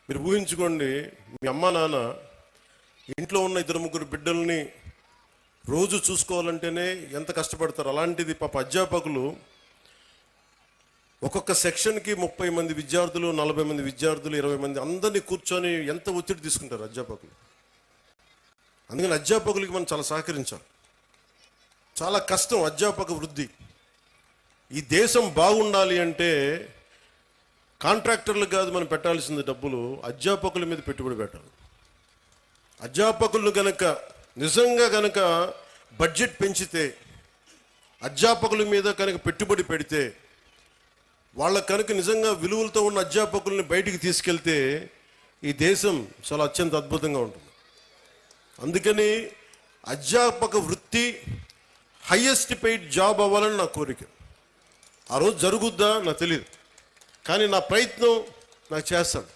మీరు ఊహించుకోండి, మీ అమ్మ నాన్న ఇంట్లో ఉన్న 2-3 బిడ్డల్ని రోజు చూసుకోవాలంటేనే ఎంత కష్టపడతారు. అలాంటిది పాప అధ్యాపకులు ఒక్కొక్క సెక్షన్కి 30 మంది విద్యార్థులు, 40 మంది విద్యార్థులు, 20 మంది అందరినీ కూర్చొని ఎంత ఒత్తిడి తీసుకుంటారు అధ్యాపకులు. అందుకని అధ్యాపకులకి మనం చాలా సహకరించాలి. చాలా కష్టం అధ్యాపక వృద్ధి. ఈ దేశం బాగుండాలి అంటే కాంట్రాక్టర్లు కాదు మనం పెట్టాల్సింది డబ్బులు, అధ్యాపకుల మీద పెట్టుబడి పెట్టాలి. అధ్యాపకులను గనక నిజంగా గనక బడ్జెట్ పెంచితే, అధ్యాపకుల మీద కనుక పెట్టుబడి పెడితే, వాళ్ళ కనుక నిజంగా విలువలతో ఉన్న అధ్యాపకుల్ని బయటికి తీసుకెళ్తే ఈ దేశం చాలా అత్యంత అద్భుతంగా ఉంటుంది. అందుకని అధ్యాపక వృత్తి హైయెస్ట్ పెయిడ్ జాబ్ అవ్వాలని నా కోరిక. ఆ రోజు జరుగుద్దా నాకు తెలియదు, కానీ నా ప్రయత్నం నాకు చేస్తాను.